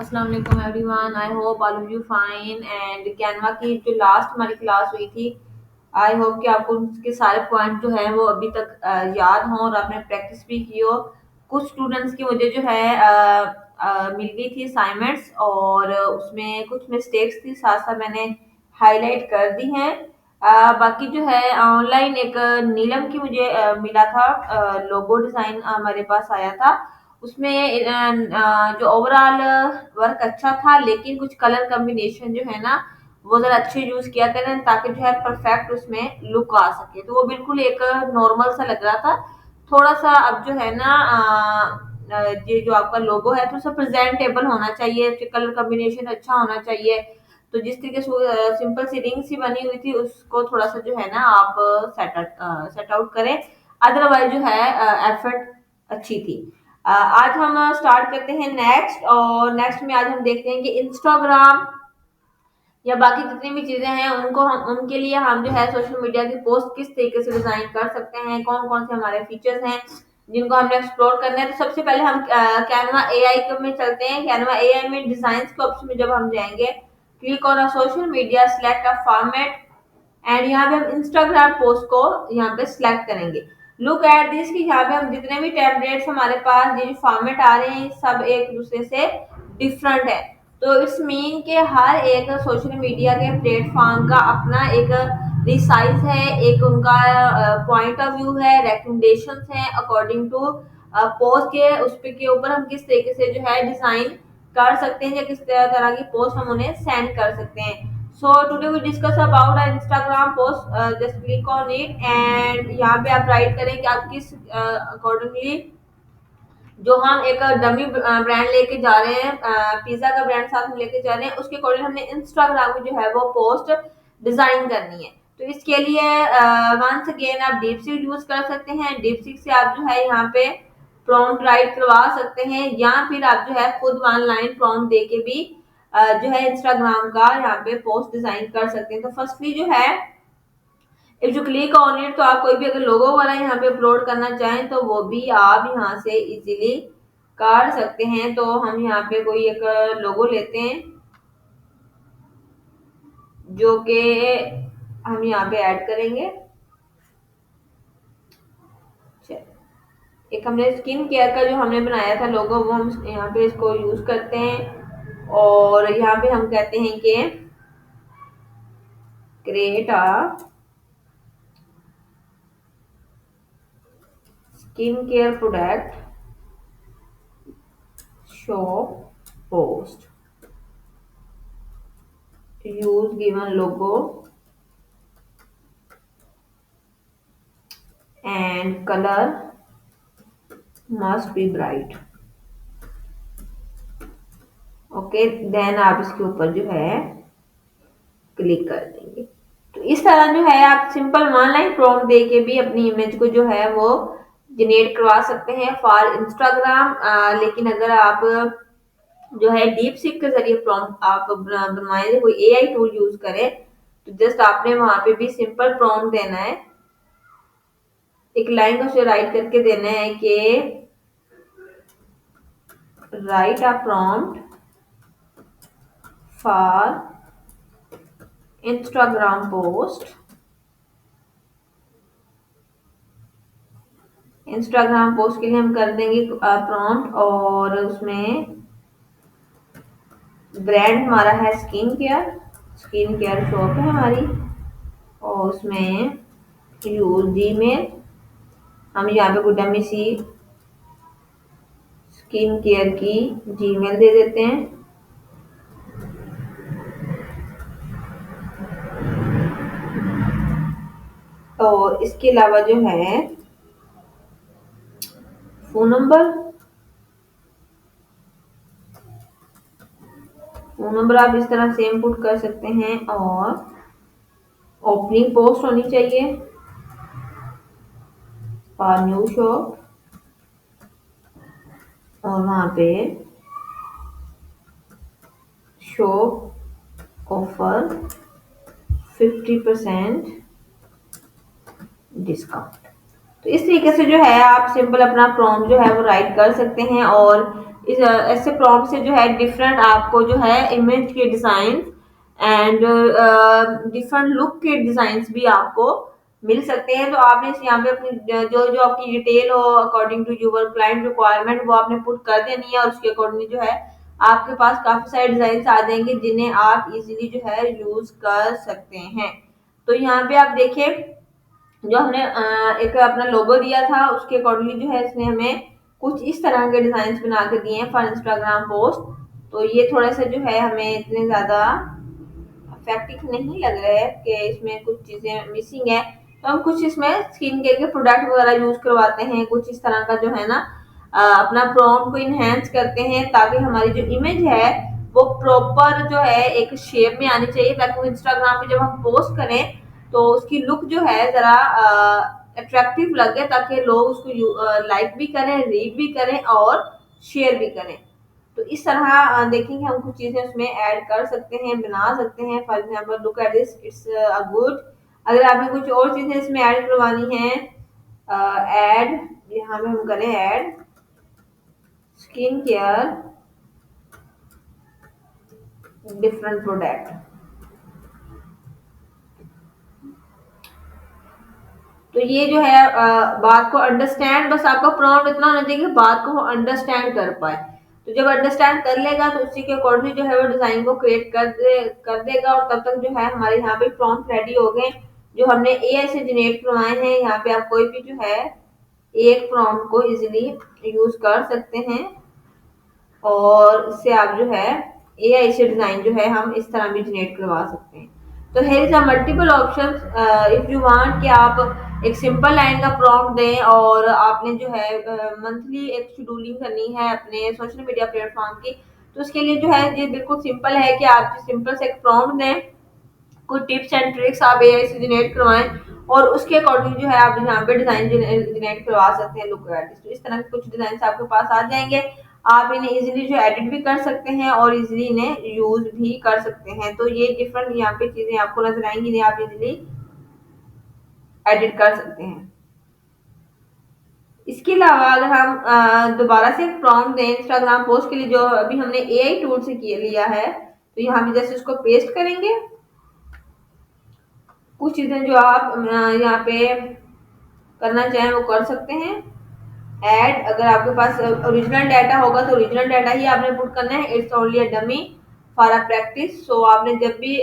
अस्सलाम वालेकुम everyone, I hope all of you fine. And Canva की जो लास्ट हमारी क्लास हुई थी, आई होप कि आपको उसके सारे पॉइंट जो है वो अभी तक याद हों और आपने प्रैक्टिस भी की हो। कुछ स्टूडेंट्स की मुझे जो है मिल गई थी असाइनमेंट्स और उसमें कुछ मिस्टेक्स थी, साथ साथ मैंने हाईलाइट कर दी हैं। बाकी जो है ऑनलाइन एक नीलम की मुझे मिला था, लोगो डिज़ाइन हमारे पास आया था। उसमें जो ओवरऑल वर्क अच्छा था, लेकिन कुछ कलर कॉम्बिनेशन जो है ना वो ज़रा अच्छे यूज़ किया करें ताकि जो है परफेक्ट उसमें लुक आ सके। तो वो बिल्कुल एक नॉर्मल सा लग रहा था। थोड़ा सा अब जो है ना ये जो आपका लोगो है थोड़ा सा प्रेजेंटेबल होना चाहिए, कलर कॉम्बिनेशन अच्छा होना चाहिए। तो जिस तरीके से वो सिंपल सी रिंग सी बनी हुई थी उसको थोड़ा सा जो है ना आप सेट आउट करें। अदरवाइज जो है एफर्ट अच्छी थी। आज हम स्टार्ट करते हैं नेक्स्ट, और नेक्स्ट में आज हम देखते हैं कि इंस्टाग्राम या बाकी जितनी भी चीजें हैं उनको हम उनके लिए हम जो है सोशल मीडिया की पोस्ट किस तरीके से डिजाइन कर सकते हैं, कौन कौन से हमारे फीचर्स हैं जिनको हमने एक्सप्लोर करना है। तो सबसे पहले हम कैनवा एआई में चलते हैं। कैनवा एआई में डिजाइन के ऑप्शन में जब हम जाएंगे, click on a social media, select a format, and यहाँ पे हम इंस्टाग्राम पोस्ट को यहाँ पे सिलेक्ट करेंगे। लुक एट दिस कि यहाँ पे हम जितने भी टेम्पलेट्स हमारे पास ये जो फॉर्मेट आ रहे हैं सब एक दूसरे से डिफरेंट है। तो इट्स मीन के हर एक सोशल मीडिया के प्लेटफॉर्म का अपना एक रिसाइज है, एक उनका पॉइंट ऑफ व्यू है, रिकमेंडेशंस है अकॉर्डिंग टू पोस्ट के उस पे के ऊपर हम किस तरीके से जो है डिजाइन कर सकते हैं या किस तरह की पोस्ट हम उन्हें सेंड कर सकते हैं। So today we discuss about our Instagram post. Just click on it and यहाँ पे आप राइट करें कि आप किस अकॉर्डिंगली जो हम एक डमी ब्रांड लेके जा रहे हैं, पिज्जा का ब्रांड साथ में लेके जा रहे हैं, उसके अकॉर्डिंग हमने इंस्टाग्राम में जो है वो पोस्ट डिजाइन करनी है। तो इसके लिए वंस अगेन आप डीपसीक यूज कर सकते हैं। डीपसीक से आप जो है यहाँ पे प्रॉम्प्ट राइट करवा सकते हैं या फिर आप जो है खुद ऑनलाइन प्रॉम्प्ट दे के भी जो है इंस्टाग्राम का यहाँ पे पोस्ट डिजाइन कर सकते हैं। तो फर्स्टली जो है if you click on it, तो आप कोई भी अगर लोगो वाला यहाँ पे अपलोड करना चाहें तो वो भी आप यहाँ से इजीली कर सकते हैं। तो हम यहाँ पे कोई एक लोगो लेते हैं जो कि हम यहाँ पे ऐड करेंगे। एक हमने स्किन केयर का जो हमने बनाया था लोगो वो हम यहाँ पे इसको यूज करते हैं और यहाँ पे हम कहते हैं कि create a skin care product show post, use given logo and color must be bright। Okay, then आप इसके ऊपर जो है क्लिक कर देंगे। तो इस तरह जो है आप सिंपल ऑनलाइन प्रॉम्प्ट दे के भी अपनी इमेज को जो है वो जनरेट करवा सकते हैं फॉर इंस्टाग्राम। लेकिन अगर आप जो है डीप सीक के जरिए प्रॉम्प्ट आप बनवाएं, कोई एआई टूल यूज करें, तो जस्ट आपने वहां पे भी सिंपल प्रॉम्प्ट देना है, एक लाइन को उसे राइट करके देना है कि right a prompt for Instagram post. Instagram post के लिए हम कर देंगे प्रॉम्प्ट और उसमें ब्रांड हमारा है skin care, skin care shop है हमारी, और उसमें यूज जीमेल, हम यहाँ पे कोई डमी सी स्किन केयर की जीमेल दे देते हैं। और इसके अलावा जो है फोन नंबर आप इस तरह सेम पुट कर सकते हैं और ओपनिंग पोस्ट होनी चाहिए और न्यू शॉप, और वहां पे शॉप ऑफर 50% डिस्काउंट। तो इस तरीके से जो है आप सिंपल अपना प्रॉम्प्ट जो है वो राइट कर सकते हैं और ऐसे प्रॉम्प्ट से जो है डिफरेंट आपको जो है इमेज के डिजाइन एंड डिफरेंट लुक के डिजाइन भी आपको मिल सकते हैं। तो आपने यहाँ पे अपनी जो जो आपकी डिटेल हो according to your client requirement वो आपने पुट कर देनी है, और उसके अकॉर्डिंगली जो है आपके पास काफी सारे डिजाइन आ जाएंगे जिन्हें आप इजीली जो है यूज कर सकते हैं। तो यहाँ पे आप देखिए जो हमने एक अपना लोगो दिया था उसके अकॉर्डिंगली जो है इसने हमें कुछ इस तरह के डिजाइन बना के दिए हैं फॉर इंस्टाग्राम पोस्ट। तो ये थोड़ा सा जो है हमें इतने ज्यादा इफेक्टिव नहीं लग रहा है कि इसमें कुछ चीजें मिसिंग है। तो हम कुछ इसमें स्किन केयर के प्रोडक्ट वगैरह यूज करवाते हैं, कुछ इस तरह का जो है ना अपना प्रॉम्प्ट को इनहेंस करते हैं ताकि हमारी जो इमेज है वो प्रॉपर जो है एक शेप में आनी चाहिए, ताकि वो इंस्टाग्राम पे जब हम पोस्ट करें तो उसकी लुक जो है जरा अट्रैक्टिव लगे, ताकि लोग उसको लाइक भी करें, रीड भी करें और शेयर भी करें। तो इस तरह देखेंगे हम कुछ चीजें उसमें ऐड कर सकते हैं, बना सकते हैं। For example look at this, it's a good. अगर आपने कुछ और चीजें इसमें ऐड करवानी है, ऐड यहाँ पे हम करें add skin care different product. तो ये जो है बात को अंडरस्टैंड, बस आपका प्रॉम्प्ट इतना होना चाहिए कि बात को वो अंडरस्टैंड कर पाए। तो जब अंडरस्टैंड कर लेगा तो उसी के अकॉर्डिंग जो है वो डिजाइन को क्रिएट कर देगा, और तब तक जो है हमारे यहाँ पे प्रॉम्प्ट रेडी हो गए जो हमने एआई से जनरेट करवाए हैं। यहाँ पे आप कोई भी जो है एक प्रॉम्प्ट को इजीली यूज कर सकते हैं, और इससे आप जो है एआई से डिजाइन जो है हम इस तरह भी जनरेट करवा सकते हैं। तो here is a multiple option if you want कि आप एक सिंपल लाइन का प्रॉम्प्ट दें, और आपने जो है मंथली एक शेड्यूलिंग करनी है अपने सोशल मीडिया प्लेटफॉर्म की। तो उसके लिए जो है ये बिल्कुल सिंपल है कि आप सिंपल से एक प्रॉम्प्ट दें, कुछ टिप्स एंड ट्रिक्स आप एआई से जनरेट करवाएं, और उसके अकॉर्डिंग जो है आप यहाँ पे डिजाइन जनरेट करवा सकते हैं लुक एट। तो इस तरह के कुछ डिजाइन आपके पास आ जाएंगे। आप इन्हें इजीली जो एडिट भी कर सकते हैं और इजीली इन्हें यूज भी कर सकते हैं। तो ये डिफरेंट यहाँ पे चीजें आपको नजर आएंगी, इन्हें आप इजीली एडिट कर सकते हैं। इसके अलावा अगर हम दोबारा से एक प्रॉम्प्ट दें इंस्टाग्राम पोस्ट के लिए, जो अभी हमने एआई टूल से किए लिया है, तो यहाँ पे जैसे उसको पेस्ट करेंगे, कुछ चीजें जो आप यहाँ पे करना चाहें वो कर सकते हैं। ऐड, अगर आपके पास ओरिजिनल डाटा होगा तो ओरिजिनल डाटा ही आपने पुट करना है। It's only a dummy for a practice. So आपने जब भी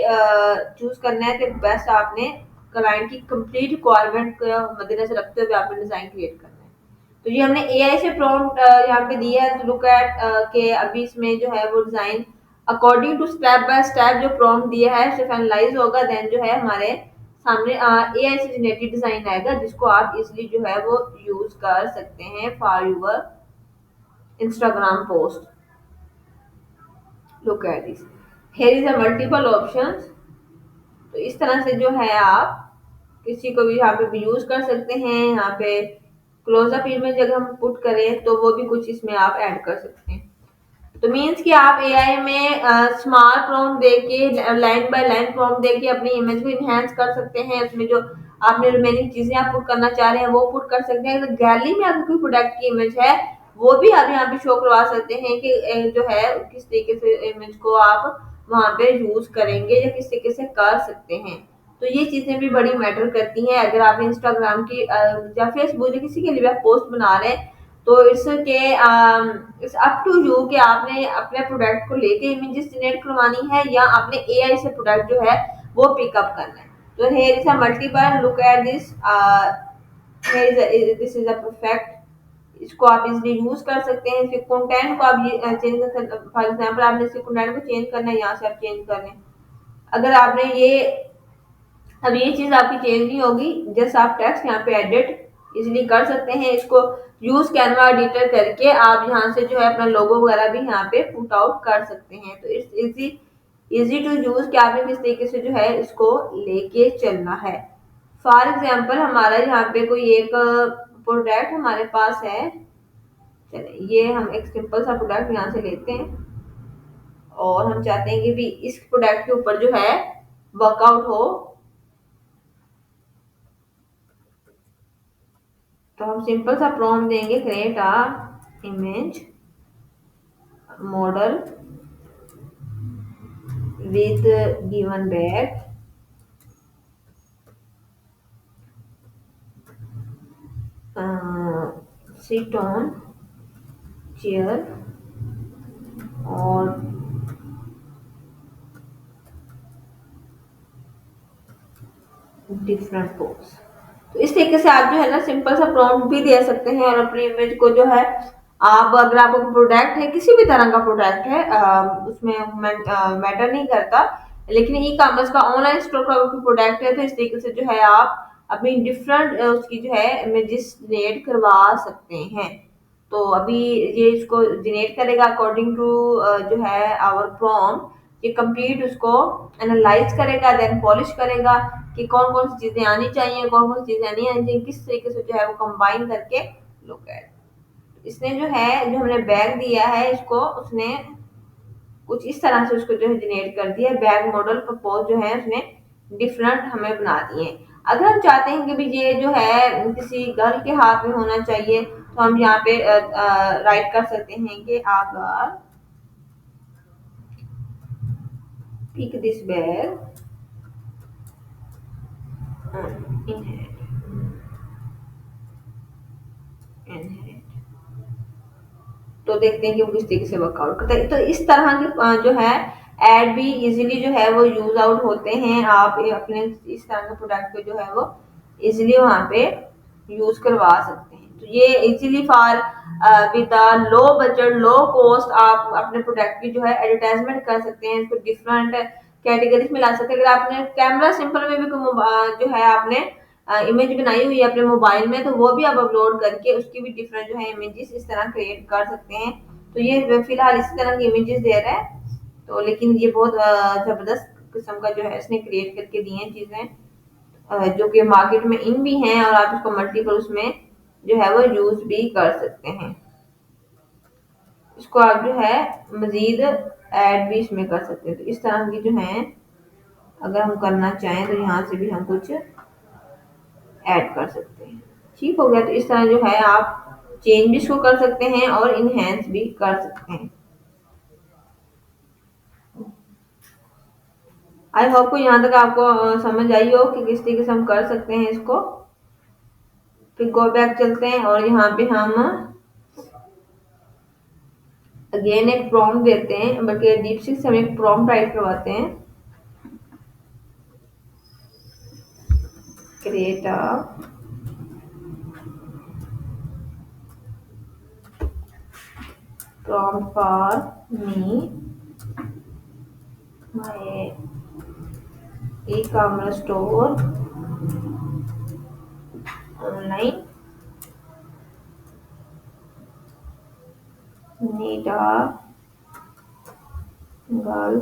चूज करना है तो बेस्ट आपने क्लाइंट की कंप्लीट रिक्वायरमेंट को मद्देनजर रखते हुए आपने डिजाइन क्रिएट करना है। तो ये हमने एआई से प्रॉम्प्ट यहाँ पे दिया है, तो लुक एट के अभी इसमें जो है वो design according to step by step जो प्रॉम्प्ट दिया है उससे फाइनलाइज होगा, देन जो है हमारे सामने एआई से जनरेटेड डिजाइन आएगा जिसको आप इजिली जो है वो यूज कर सकते हैं for your Instagram post. Look at this, here is a multiple options. तो इस तरह से जो है आप किसी को भी यहाँ पे भी यूज कर सकते हैं। यहाँ पे क्लोजअप इमेज अगर हम पुट करें तो वो भी कुछ इसमें आप ऐड कर सकते हैं। तो मीन्स कि आप एआई में स्मॉल प्रॉम्प्ट देके लाइन बाय लाइन प्रॉम्प्ट देके अपनी इमेज को इनहेंस कर सकते हैं। उसमें जो आपने रिमेनिंग चीजें आप पुट करना चाह रहे हैं वो पुट कर सकते हैं। अगर गैलरी में आपकी कोई प्रोडक्ट की इमेज है वो भी आप यहाँ पे शो करवा सकते हैं कि जो है किस तरीके से इमेज को आप वहां पे यूज करेंगे या किस तरीके से कर सकते हैं। तो ये चीजें भी बड़ी मैटर करती हैं। अगर आप इंस्टाग्राम की या फेसबुक या किसी के लिए भी आप पोस्ट बना रहे हैं तो इट्स अप टू यू कि आपने अपने प्रोडक्ट को लेके इमेजेस जनरेट करवानी है या आपने एआई से प्रोडक्ट जो है वो पिकअप करना है। तो here is a multiple look at this, this is a perfect. इसको आप इजीली यूज कर सकते हैं। इसके कंटेंट को आप चेंज कर सकते, फॉर एग्जांपल आपने इसके कंटेंट को चेंज करना है, यहाँ से आप चेंज कर लें। अगर आपने ये अब ये चीज आपकी चेंज नहीं होगी, जस्ट आप टेक्स्ट यहाँ पे एडिट इजिली कर सकते हैं। इसको यूज कैनवा एडिटर करके आप यहाँ से जो है अपना लोगो वगैरह भी यहाँ पे पुट आउट कर सकते हैं। तो इट्स इजी टू यूज कि आपने किस तरीके से जो है इसको लेके चलना है। फॉर एग्जाम्पल हमारा यहाँ पे कोई एक प्रोडक्ट हमारे पास है, चले ये हम एक सिंपल सा प्रोडक्ट यहाँ से लेते हैं और हम चाहते हैं कि भी इस प्रोडक्ट के ऊपर जो है वर्कआउट हो। तो हम सिंपल सा प्रॉम्प्ट देंगे create a image model with given bag, sit on chair और डिफरेंट पोज। तो इस तरीके से आप जो है ना सिंपल सा प्रॉम्प्ट भी दे सकते हैं और अपनी इमेज को जो है आप, अगर आपको प्रोडक्ट है, किसी भी तरह का प्रोडक्ट है, उसमें मैटर नहीं करता, लेकिन ई कॉमर्स का ऑनलाइन स्टोर का प्रोडक्ट है, तो इस तरीके से जो है आप अपनी डिफरेंट उसकी जो है इमेजेस जनरेट करवा सकते हैं। तो अभी ये इसको जनरेट करेगा अकॉर्डिंग टू जो है आवर प्रॉम्प्ट, ये कंप्लीट उसको एनालाइज करेगा, देन पॉलिश करेगा कि कौन कौन सी चीजें आनी चाहिए, कौन कौन सी चीजें नहीं आनी चाहिए, किस तरीके से जो है वो कंबाइन करके लुक एट। इसने जो है, जो हमने बैग दिया है इसको, उसने कुछ इस तरह से उसको जो है जनरेट कर दिया। बैग मॉडल प्रपोज जो है उसने डिफरेंट हमें बना दिए। अगर हम चाहते हैं कि भी ये जो है किसी गर्ल के हाथ में होना चाहिए, तो हम यहाँ पे राइट कर सकते हैं कि अगर pick this bag in hand, तो देखते हैं कि वो किस तरीके से वर्कआउट करता है। तो इस तरह के जो है एड भी इजीली जो है वो यूज आउट होते हैं। आप अपने इस तरह के प्रोडक्ट को जो है वो इजीली वहां पे यूज करवा सकते हैं। तो ये easily for with low budget low cost आप अपने प्रोडक्ट की जो है एडवर्टाइजमेंट कर सकते हैं, इसको डिफरेंट कैटेगरीज में ला सकते हैं। अगर आपने कैमरा सिंपल में भी जो है आपने इमेज बनाई हुई है अपने मोबाइल में, तो वो भी आप अपलोड करके उसकी भी डिफरेंट जो है इमेजेस इस तरह क्रिएट कर सकते हैं। तो ये फिलहाल इसी तरह की इमेजेस दे रहा है, तो लेकिन ये बहुत जबरदस्त किस्म का जो है इसने क्रिएट करके दी हैं चीजें, जो कि मार्केट में इन भी हैं, और आप इसको मल्टीपल उसमें जो है वो यूज भी कर सकते हैं। इसको आप जो है मजीद ऐड भी इसमें कर सकते हैं। तो इस तरह की जो है अगर हम करना चाहें तो यहाँ से भी हम कुछ ऐड कर सकते हैं। ठीक हो गया। तो इस तरह जो है आप चेंज भी इसको कर सकते हैं और इनहेंस भी कर सकते हैं। आई होप को यहाँ तक आपको समझ आई हो कि किस तरीके से हम कर सकते हैं इसको। फिर गो बैक चलते हैं और यहाँ पे हम अगेन एक प्रॉम्प्ट देते हैं, बल्कि डीपसीक से हम एक प्रॉम्प्ट राइट करवाते हैं। Create a prompt for me, my e-commerce store online need a girl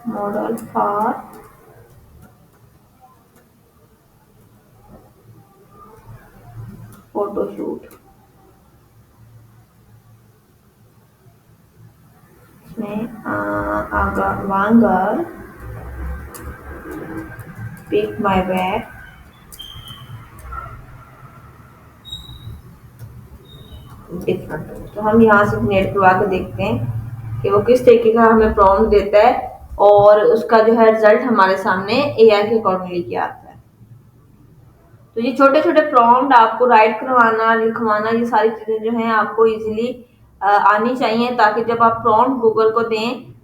model for photo shoot। इसमें one girl pick my bag, different. तो हम यहाँ से नेट करवा के देखते हैं कि वो किस तरीके का हमें प्रॉम्प्ट देता है और उसका जो है रिजल्ट हमारे सामने एआई के अकॉर्डिंगली क्या आता है। तो ये छोटे छोटे प्रॉम्प्ट आपको राइट करवाना, लिखवाना, ये सारी चीजें जो हैं आपको इजीली आनी चाहिए, ताकि जब आप प्रॉम्प्ट गूगल को दें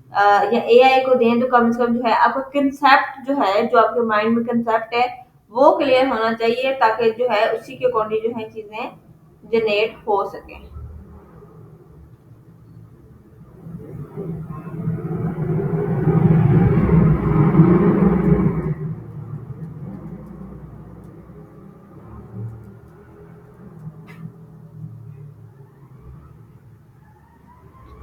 या एआई को दें, तो कम से कम जो है आपका कंसेप्ट जो है, जो आपके माइंड में कंसेप्ट है, वो क्लियर होना चाहिए, ताकि जो है उसी के अकॉर्डिंग जो है चीजें जनरेट हो सके।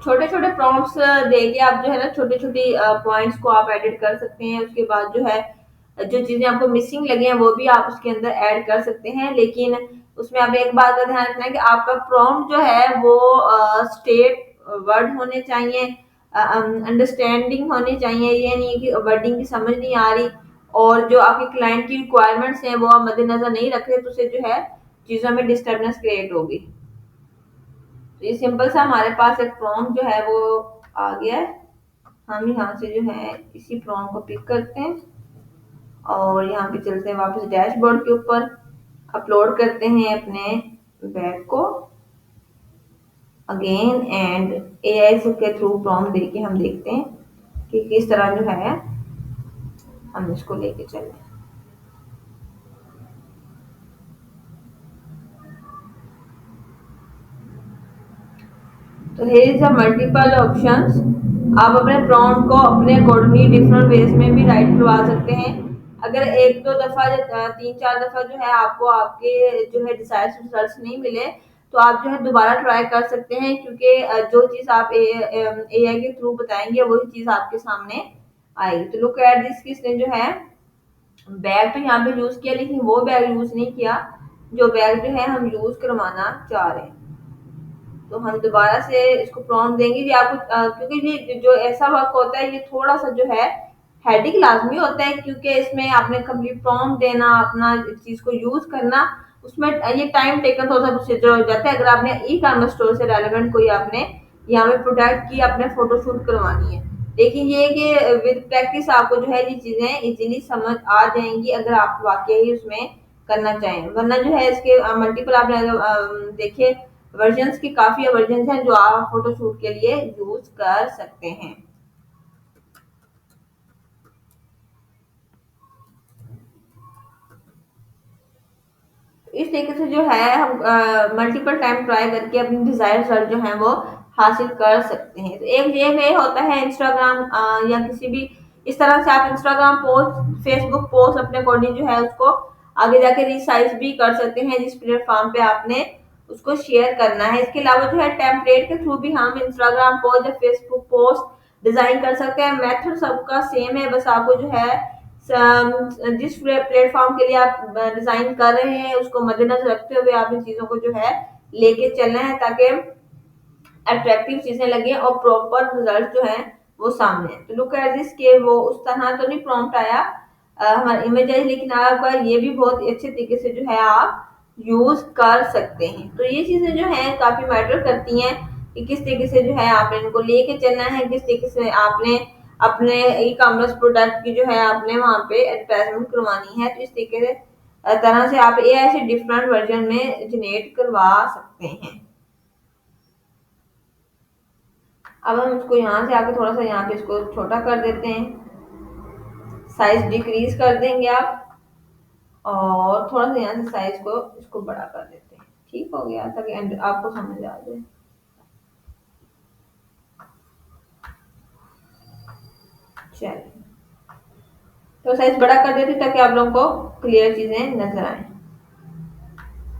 छोटे छोटे प्रॉम्प्ट्स देके आप जो है ना छोटी छोटी पॉइंट्स को आप एडिट कर सकते हैं। उसके बाद जो है जो चीजें आपको मिसिंग लगे हैं वो भी आप उसके अंदर ऐड कर सकते हैं, लेकिन उसमें आप एक बात का ध्यान रखना है कि आपका प्रॉम्प्ट जो है वो स्टेट वर्ड होने चाहिए, अंडरस्टैंडिंग होनी चाहिए। ये नहीं कि वर्डिंग की समझ नहीं आ रही और जो आपके क्लाइंट की रिक्वायरमेंट्स हैं वो आप मद्देनजर नहीं रख रहे, तो उससे जो है चीजों में डिस्टर्बेंस क्रिएट होगी। तो ये सिंपल सा हमारे पास एक प्रॉम्प्ट जो है वो आ गया है। हम यहाँ से जो है इसी प्रॉम्प्ट को पिक करते हैं और यहाँ पे चलते हैं वापस डैशबोर्ड के ऊपर, अपलोड करते हैं अपने बैग को अगेन एंड एआई के थ्रू प्रॉम्प्ट देके हम देखते हैं कि किस तरह जो है हम इसको लेके चलें। तो here is a multiple options। आप अपने प्रॉम्प्ट को अपने अकॉर्डिंगली डिफरेंट वेज में भी राइट करवा सकते हैं। अगर एक दो दफा या तीन चार दफा जो है आपको आपके जो है डिजायर्ड रिजल्ट नहीं मिले तो आप जो है दोबारा ट्राई कर सकते हैं, क्योंकि जो चीज आप एआई के थ्रू बताएंगे वही चीज आपके सामने आएगी। तो लुक एट दिस, किसने जो है बैग तो यहाँ पे यूज किया लेकिन वो बैग यूज नहीं किया जो बैग जो है हम यूज करवाना चाह रहे हैं। तो हम दोबारा से इसको प्रॉम्प्ट देंगे जी आपको, क्योंकि ये जो ऐसा वर्क होता है ये थोड़ा सा जो है हेडिक लाजमी होता है, क्योंकि इसमें आपने कंप्लीट प्रॉम्प्ट देना, अपना चीज को यूज करना, उसमें ये टाइम टेकन थोड़ा सा प्रोसीजर हो जाता है। अगर आपने ई कॉमर्स स्टोर से रेलेवेंट कोई आपने यहाँ पे प्रोडक्ट की अपने फोटोशूट करवानी है, लेकिन ये कि विद प्रैक्टिस आपको जो है ये चीजें इजीली समझ आ जाएंगी अगर आप वाकई ही उसमें करना चाहें। वरना जो है इसके मल्टीपल आपने देखे वर्जन्स की, काफी वर्जन हैं जो आप फोटोशूट के लिए यूज कर सकते हैं। इस तरीके से जो है हम मल्टीपल टाइम ट्राई करके अपनी डिजायर रिजल्ट जो है वो हासिल कर सकते हैं। तो एक ये वे होता है इंस्टाग्राम या किसी भी इस तरह से आप इंस्टाग्राम पोस्ट, फेसबुक पोस्ट अपने अकॉर्डिंग जो है उसको आगे जाके रिसाइज भी कर सकते हैं जिस प्लेटफॉर्म पे आपने उसको शेयर करना है। इसके अलावा जो है टेम्पलेट के थ्रू भी हम इंस्टाग्राम पोस्ट या फेसबुक पोस्ट डिजाइन कर सकते हैं। मेथड सबका सेम है, बस आपको जो है जिस प्लेटफॉर्म के लिए आप डिजाइन कर रहे हैं उसको मद्देनजर रखते हुए आप इन चीजों को जो है लेके चलना है ताकि अट्रैक्टिव चीजें लगे और प्रॉपर रिजल्ट जो है वो सामने है। तो लुक एट दिस के वो उस तरह तो नहीं प्रॉम्प्ट आया हमारा इमेज आई, लेकिन आपका ये भी बहुत अच्छे तरीके से जो है आप यूज कर सकते हैं। तो ये चीजें जो है काफी मैटर करती हैं कि किस तरीके से जो है आपने इनको लेके चलना है, किस तरीके से आपने अपने ई कॉमर्स प्रोडक्ट की जो है आपने वहां पे एडवर्टाइजमेंट करवानी है। तो इस तरीके से तरह से आप एआई से डिफरेंट वर्जन में जनरेट करवा सकते हैं। अब हम इसको यहाँ से आके थोड़ा सा यहाँ पे इसको छोटा कर देते हैं, साइज डिक्रीज कर देंगे आप, और थोड़ा सा यहाँ से साइज को इसको बड़ा कर देते हैं। ठीक हो गया, ताकि आपको समझ आ जाए। चलिए, तो साइज बड़ा कर देते ताकि आप लोगों को क्लियर चीजें नजर आए।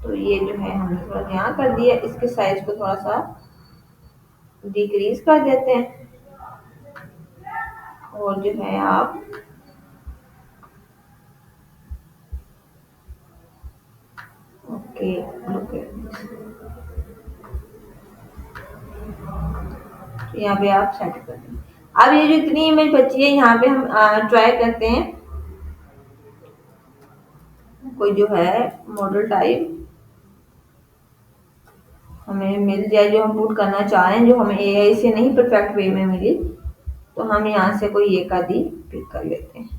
तो ये जो है हमने थोड़ा यहाँ कर दिया, इसके साइज को थोड़ा सा डिक्रीज कर देते हैं और जो है आप ओके ओके यहाँ पे आप सेट कर दें। अब ये जो इतनी इमेज बची है यहाँ पे हम ट्राई करते हैं कोई जो है मॉडल टाइप हमें मिल जाए जो हम पुट करना चाह रहे हैं, जो हमें एआई से नहीं परफेक्ट वे में मिली, तो हम यहाँ से कोई एक आदि पिक कर लेते हैं।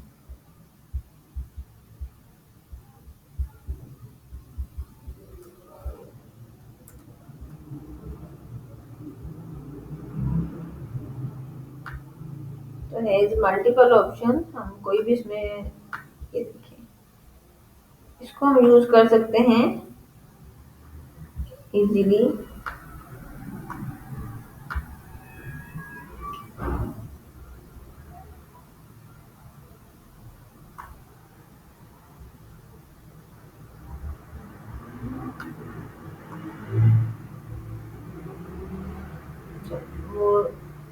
तो है मल्टीपल ऑप्शन, हम कोई भी इसमें ये देखिए इसको हम यूज कर सकते हैं इजीली। वो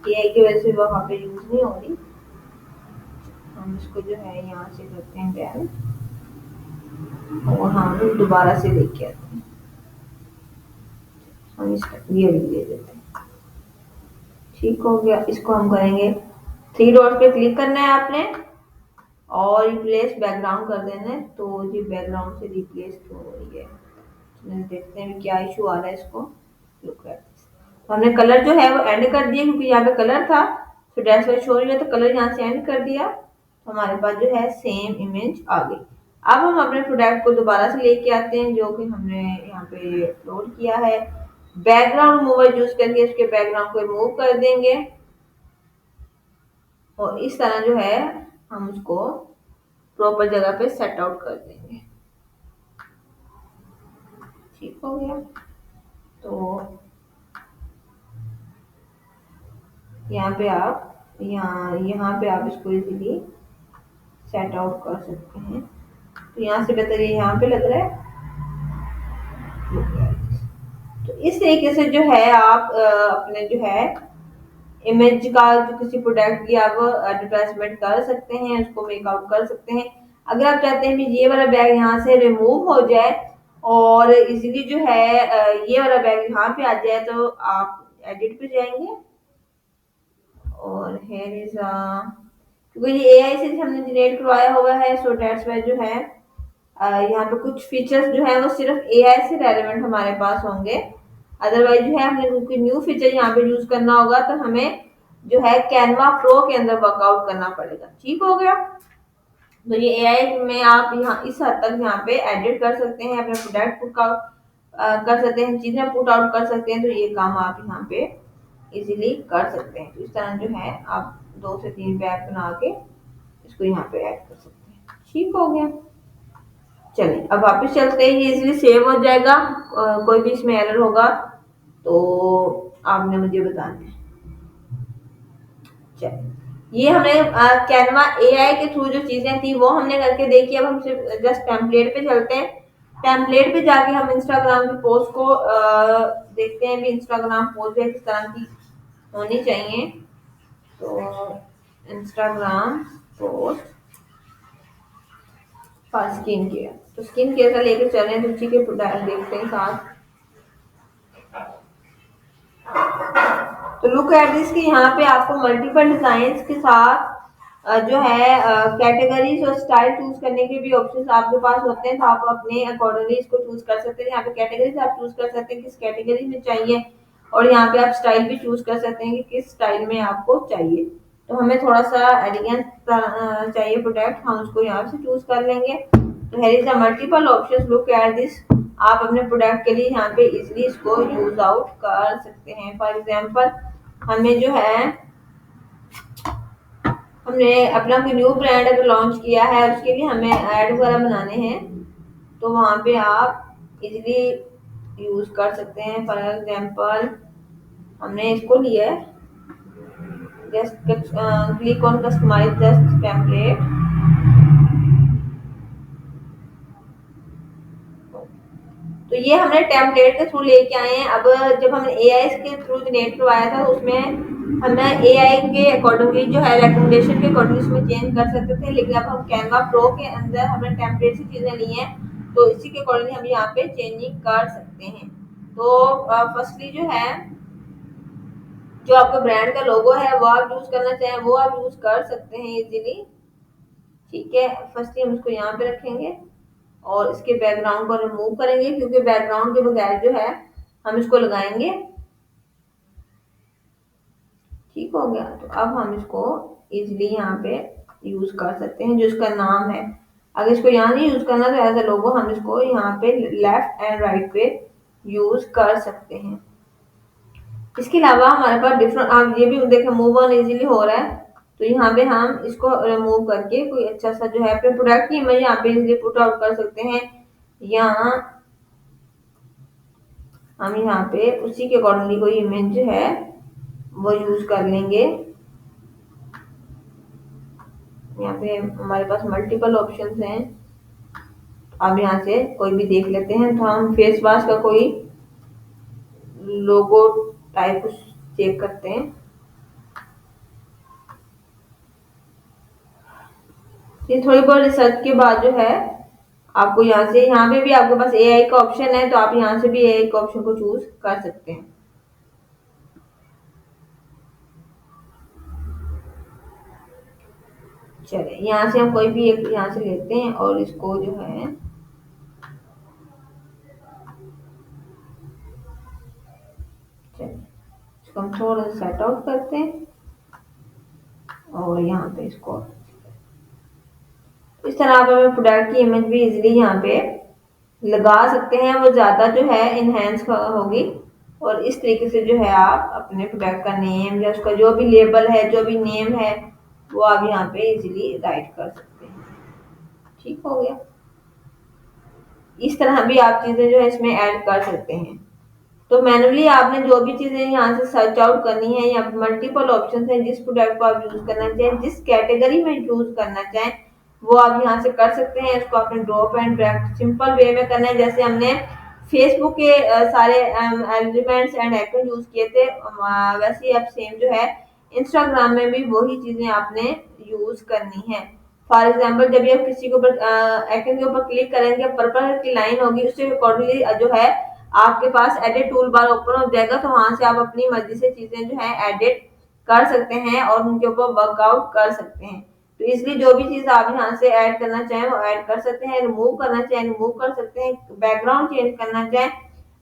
एआई की वजह से वहां पे यूज नहीं हो रही, हम इसको जो है यहाँ से करते हैं बैन और हम दोबारा से लेके आते हैं। हम इसका ये भी दे देते हैं। ठीक हो गया, इसको हम करेंगे थ्री डॉट पे क्लिक करना है आपने और रिप्लेस बैकग्राउंड कर देना है। तो ये बैकग्राउंड से रिप्लेस क्यों हो रही है, देखते हैं क्या इशू आ रहा है इसको। लुक एट दिस, हमने कलर जो है वो एंड कर दिया क्योंकि यहाँ पे कलर था, तो डैश वाइज शो नहीं हुआ, तो कलर यहाँ से एंड कर दिया, तो हमारे पास जो है सेम इमेज आ गई। अब हम अपने प्रोडक्ट को दोबारा से लेके आते हैं जो कि हमने यहाँ पे अपलोड किया है। बैकग्राउंड रिमूवर यूज करके इसके बैकग्राउंड को रिमूव कर देंगे और इस तरह जो है हम उसको प्रॉपर जगह पे सेट आउट कर देंगे। ठीक हो गया। तो यहाँ पे आप यहाँ पे आप इसको इजीली सेट आउट कर सकते हैं। तो यहाँ से बेहतर ये यहाँ पे लग रहा है। तो इस तरीके से जो है आप अपने जो है इमेज का जो किसी प्रोडक्ट की आप एडवर्टाइजमेंट कर सकते हैं, उसको मेकआउट कर सकते हैं। अगर आप चाहते हैं कि ये वाला बैग यहाँ से रिमूव हो जाए और इजीली जो है ये वाला बैग यहाँ पे आ जाए, तो आप एडिट पे जाएंगे और हेयर इज क्योंकि ये एआई से हमने जनरेट करवाया हुआ है, सो डेट्स वाई जो है यहाँ पे कुछ फीचर्स जो है वो सिर्फ एआई से रेलेवेंट हमारे पास होंगे। अदरवाइज जो है हमने कोई न्यू फीचर यहाँ पे यूज करना होगा तो हमें जो है कैनवा प्रो के अंदर वर्कआउट करना पड़ेगा। ठीक हो गया। तो ये एआई में आप यहाँ इस हद तक यहाँ पे एडिट कर सकते हैं, अपने प्रोडक्ट पुट कर सकते हैं, चीजें पुट आउट कर सकते हैं, तो ये काम आप यहाँ पे इजीली कर सकते हैं। तो इस तरह जो है आप 2 से 3 बैग बना के इसको यहाँ पे ऐड कर सकते हैं। ठीक हो गया। चलिए अब वापस चलते हैं, ये इजीली सेव हो जाएगा। कोई भी इसमें एरर होगा तो आपने मुझे बताना है। चलिए ये हमने कैनवा एआई के थ्रू जो चीजें थी वो हमने करके देखी। अब हम सिर्फ जस्ट टेम्पलेट पे चलते हैं। टेम्पलेट पे जाके हम इंस्टाग्राम की पोस्ट को देखते हैं भी इंस्टाग्राम पोस्ट किस तरह की होनी चाहिए। तो Instagram post for skin care, तो स्किन केयर का लेके चल रहे हैं, तो उसी के प्रोडक्ट देखते हैं साथ। तो लुक एट दिस कि यहाँ पे आपको मल्टीपल डिजाइन के साथ जो है कैटेगरीज और स्टाइल चूज करने के भी ऑप्शंस आपके पास होते हैं, तो आप अपने अकॉर्डिंगली इसको चूज कर सकते हैं। यहाँ पे कैटेगरीज आप चूज कर सकते हैं किस कैटेगरी में चाहिए, और यहाँ पे आप स्टाइल भी चूज कर सकते हैं कि किस स्टाइल में आपको चाहिए। तो हमें थोड़ा सा एलिगेंट चाहिए प्रोडक्ट, हम उसको यहाँ से चूज कर लेंगे। तो here is a multiple options, look at this. आप अपने प्रोडक्ट के लिए यहाँ पे इजिली इसको यूज आउट कर सकते हैं। फॉर एग्जाम्पल हमें जो है हमने अपना कोई न्यू ब्रांड अगर लॉन्च किया है, उसके लिए हमें ऐड वगैरह बनाने हैं, तो वहां पे आप इजीली यूज कर सकते हैं। फॉर एग्जांपल हमने इसको लिया है, just click on customise just template. तो ये हमने टेम्पलेट के थ्रू लेके आए हैं। अब जब हमने एआई के थ्रू जनरेट करवाया था उसमें हमें एआई के अकॉर्डिंगली जो है रिकमेंडेशन के अकॉर्डिंग इसमें चेंज कर सकते थे, लेकिन अब हम कैनवा प्रो के अंदर हमने टेम्पलेट से चीजें ली हैं, तो इसी के अकॉर्डिंग हम यहाँ पे चेंजिंग कर सकते हैं। तो फर्स्टली जो है जो आपका ब्रांड का लोगो है वो आप यूज करना चाहें वो आप यूज कर सकते हैं इजीली। ठीक है, फर्स्टली हम इसको यहाँ पे रखेंगे और इसके बैकग्राउंड को रिमूव करेंगे क्योंकि बैकग्राउंड के बगैर जो है हम इसको लगाएंगे। ठीक हो गया। तो अब हम इसको इजीली यहाँ पे यूज कर सकते हैं जो इसका नाम है। अगर इसको यहाँ नहीं यूज करना तो एज अ लोगो हम इसको यहाँ पे लेफ्ट एंड राइट पे यूज कर सकते हैं। इसके अलावा हमारे पास डिफरेंट, आप ये भी देखें मूव ऑन इजीली हो रहा है, तो यहाँ पे हम इसको रिमूव करके कोई अच्छा सा जो है अपने प्रोडक्ट की इमेज यहाँ पे इजीली पुट आउट कर सकते हैं। यहाँ हम यहाँ पे उसी के अकॉर्डिंगली कोई इमेज जो है वो यूज कर लेंगे। यहाँ पे हमारे पास मल्टीपल ऑप्शंस हैं, अब यहाँ से कोई भी देख लेते हैं। तो हम फेस वॉश का कोई लोगो टाइप कुछ चेक करते हैं। ये थोड़ी बहुत रिसर्च के बाद जो है आपको यहाँ से, यहाँ पे भी आपके पास एआई का ऑप्शन है, तो आप यहाँ से भी एआई का ऑप्शन को चूज कर सकते हैं। चलिए यहाँ से हम कोई भी एक यहाँ से लेते हैं और इसको जो है चलिए इसको हम थोड़ा सा सेट आउट करते हैं और यहाँ पे इसको इस तरह आप अपने प्रोडक्ट की इमेज भी इजीली यहाँ पे लगा सकते हैं, वो ज़्यादा जो है इनहेंस होगी। और इस तरीके से जो है आप अपने प्रोडक्ट का नेम या उसका जो भी लेबल है, जो भी नेम है, वो आप यहाँ पे इजीली राइट कर सकते हैं। ठीक हो गया। इस तरह भी आप चीज़ें जो है इसमें ऐड कर सकते हैं। तो मैनुअली आपने जो भी चीज़ें यहाँ से सर्च आउट करनी है, या मल्टीपल ऑप्शन हैं, जिस प्रोडक्ट को आप यूज़ करना चाहें, जिस कैटेगरी में यूज़ करना चाहें, वो आप यहाँ से कर सकते हैं। इसको आपने drop and drag simple way में करना है। जैसे हमने फेसबुक के सारे एलिमेंट्स एंड आइकन यूज़ किए थे, वैसे ही आप सेम जो है इंस्टाग्राम में भी वही चीज़ें आपने यूज़ करनी है। फॉर एग्जाम्पल, जब भी आप किसी के ऊपर आइकन के ऊपर क्लिक करेंगे, पर्पल की लाइन होगी, उससे अकॉर्डिंगली जो है आपके पास एडिट टूल बार ओपन हो जाएगा। तो वहां से आप अपनी मर्जी से चीजें जो है एडिट कर सकते हैं और उनके ऊपर वर्कआउट कर सकते हैं। तो इसलिए जो भी चीज आप यहाँ से ऐड करना चाहें वो ऐड कर सकते हैं, रिमूव करना चाहें रिमूव कर सकते हैं, बैकग्राउंड चेंज करना चाहें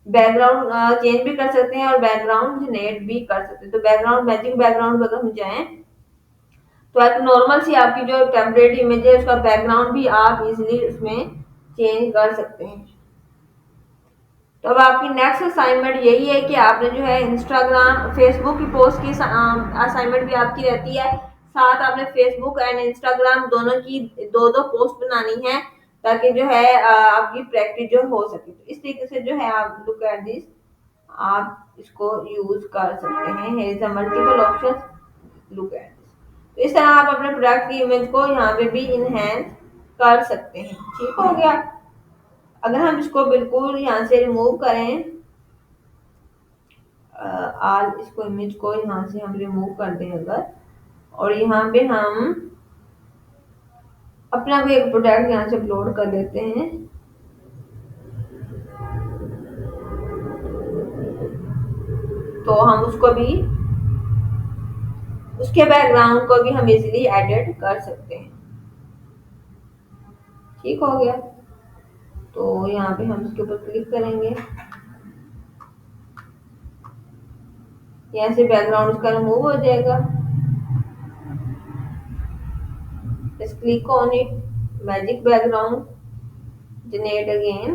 बैकग्राउंड चेंज भी कर सकते हैं और बैकग्राउंड जनरेट भी कर सकते हैं। तो बैकग्राउंड मैजिक बैकग्राउंड अगर हम जाएं तो एक नॉर्मल सी आपकी जो टेम्परेरी इमेज है उसका बैकग्राउंड भी आप इजिली उसमें चेंज कर सकते हैं। तो अब आपकी नेक्स्ट असाइनमेंट यही है कि आपने जो है इंस्टाग्राम फेसबुक की पोस्ट की असाइनमेंट भी आपकी रहती है। साथ आपने फेसबुक एंड इंस्टाग्राम दोनों की दो दो पोस्ट बनानी है, ताकि जो है आपकी प्रैक्टिस जो हो सके। तो इस तरीके से जो है आप लुक एट दिस, आप इसको यूज कर सकते हैं। Here is a multiple option, look at this. तो इस तरह आप अपने प्रोडक्ट की इमेज को यहाँ पे भी इनहेंस कर सकते हैं। ठीक हो गया। अगर हम इसको बिल्कुल यहाँ से रिमूव करें, आज इसको इमेज को यहाँ से हम रिमूव कर दें अगर, और यहाँ पे हम अपना कोई एक प्रोडक्ट यहाँ से अपलोड कर देते हैं, तो हम उसको भी उसके बैकग्राउंड को भी हम इजीली एडिट कर सकते हैं। ठीक हो गया। तो यहाँ पे हम इसके ऊपर क्लिक करेंगे, यहाँ से बैकग्राउंड उसका रिमूव हो जाएगा। Just click on it, magic background, generate again।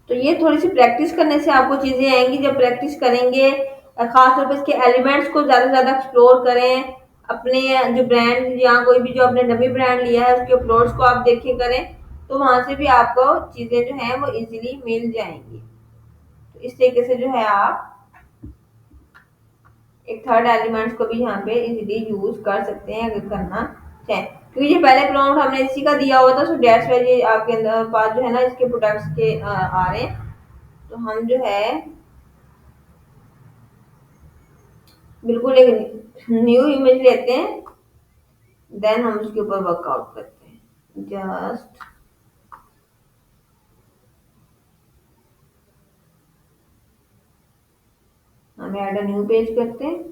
तो ये थोड़ी सी प्रैक्टिस करने से आपको चीजें आएंगी। जब प्रैक्टिस करेंगे, खासतौर पर इसके एलिमेंट्स को ज्यादा से ज्यादा एक्सप्लोर करें। अपने जो ब्रांड या कोई भी जो आपने डमी ब्रांड लिया है उसके अपलोड्स को आप देखे करें, तो वहां से भी आपको चीजें जो है वो इजीली मिल जाएंगी। तो इस तरीके से जो है आप एक थर्ड एलिमेंट्स को भी यहाँ पे इजीली यूज कर सकते हैं अगर करना चाहें। क्योंकि ये पहले प्रॉम्प्ट हमने इसी का दिया हुआ था, सो डेट्स वाइज ये आपके अंदर पास जो है ना इसके प्रोडक्ट्स के आ रहे हैं। तो हम जो है बिल्कुल एक न्यू इमेज लेते हैं, देन हम उसके ऊपर वर्कआउट करते हैं। जस्ट हम ऐड न्यू पेज करते हैं,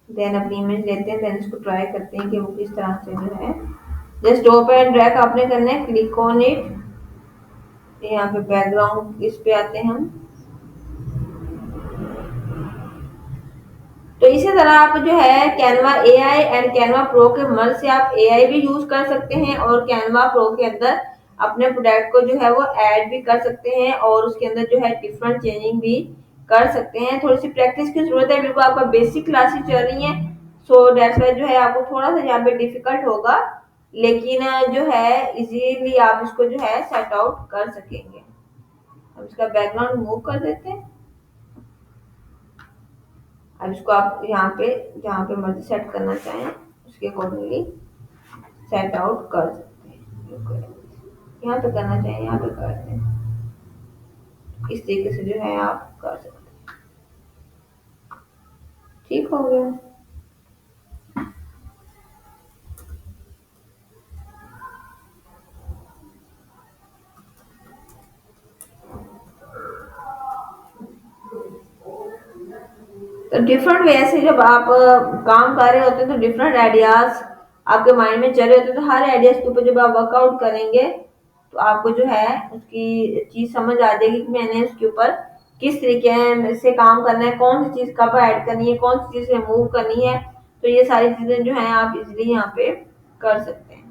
देन अपनी इमेज लेते हैं, देन इसको ट्राई करते हैं कि वो किस तरह से जो है। जस्ट ड्रॉप एंड ड्रैग आपने करना है, क्लिक ऑन इट। यहाँ पे बैकग्राउंड इस पे आते हैं हम। तो इसी तरह आप जो है Canva AI and Canva pro के मर्ज से आप एआई भी यूज कर सकते हैं और कैनवा प्रो के अंदर अपने प्रोडक्ट को जो है वो ऐड भी कर सकते हैं और उसके अंदर जो है डिफरेंट चेंजिंग भी कर सकते हैं। थोड़ी सी प्रैक्टिस की जरूरत है, बिल्कुल आपका बेसिक क्लासेस चल रही है, सो दैट्स वाई जो है आपको थोड़ा सा यहाँ पे डिफिकल्ट होगा, लेकिन जो है इजीली आप इसको जो है सेट आउट कर सकेंगे। हम इसका बैकग्राउंड मूव कर देते हैं। अब इसको आप यहाँ पे जहाँ पे मर्जी सेट करना चाहें उसके अकॉर्डिंगली सेट आउट कर सकते हैं। यहाँ पे करना चाहें यहाँ पे कर दें। इस तरीके से जो है आप कर सकते हैं। ठीक हो गया। तो डिफरेंट वे से जब आप काम कर रहे होते हैं तो डिफरेंट आइडियाज आपके माइंड में चल रहे होते हैं, तो हर आइडियाज के ऊपर जब आप वर्कआउट करेंगे तो आपको जो है उसकी चीज समझ आ जाएगी कि मैंने उसके ऊपर किस तरीके से काम करना है, कौन सी चीज कब ऐड करनी है, कौन सी चीज रिमूव करनी है। तो ये सारी चीजें जो है आप इजिली यहाँ पे कर सकते हैं।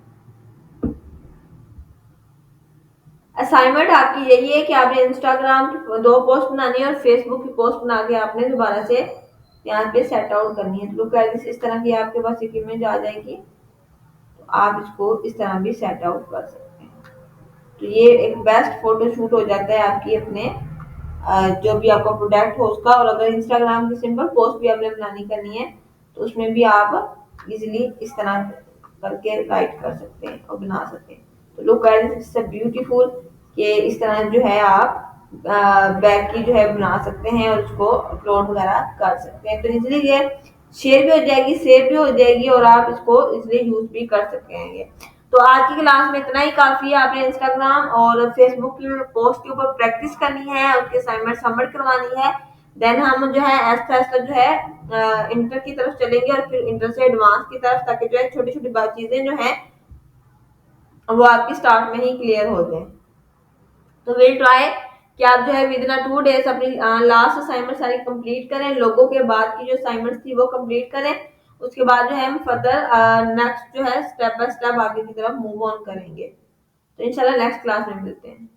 असाइनमेंट आपकी यही है कि आपने इंस्टाग्राम की 2 पोस्ट बनानी है और फेसबुक की पोस्ट बना के आपने दोबारा से यहाँ पे सेट आउट करनी है। तो लुक एट दिस, इस तरह की आपके पास एक इमेज आ जाएगी, तो आप इसको इस तरह भी सेट आउट कर सकते हैं। तो ये एक बेस्ट फोटो शूट हो जाता है आपकी अपने जो भी आपका प्रोडक्ट हो उसका। और अगर इंस्टाग्राम की सिंपल पोस्ट भी आपने बनानी करनी है तो उसमें भी आप इजिली इस तरह करके राइट कर सकते हैं और बना सकते हैं। तो look at this, it's beautiful कि इस तरह जो है आप बैग की जो है बना सकते हैं और उसको अपलोड वगैरह कर सकते हैं। तो इजिली ये शेयर भी हो जाएगी, सेव भी हो जाएगी और आप इसको इजिली यूज भी कर सकेंगे। तो आज की क्लास में इतना ही काफी है। आपने इंस्टाग्राम और फेसबुक की पोस्ट के ऊपर प्रैक्टिस करनी है, उसके असाइनमेंट सबमिट करवानी है। देन हम जो है आहिस्ता आहिस्ता जो है इंटर की तरफ चलेंगे और फिर इंटर से एडवांस की तरफ, ताकि जो है छोटी छोटी बात चीजें जो है वो आपकी स्टार्ट में ही क्लियर हो जाए। तो विल ट्राई कि आप जो है विद इन 2 डेज अपनी लास्ट असाइनमेंट सारी कंप्लीट करें, लोगों के बाद की जो असाइनमेंट्स थी वो कंप्लीट करें। उसके बाद जो है हम फर्दर नेक्स्ट जो है स्टेप बाय स्टेप आगे की तरफ मूव ऑन करेंगे। तो इंशाल्लाह नेक्स्ट क्लास में मिलते हैं।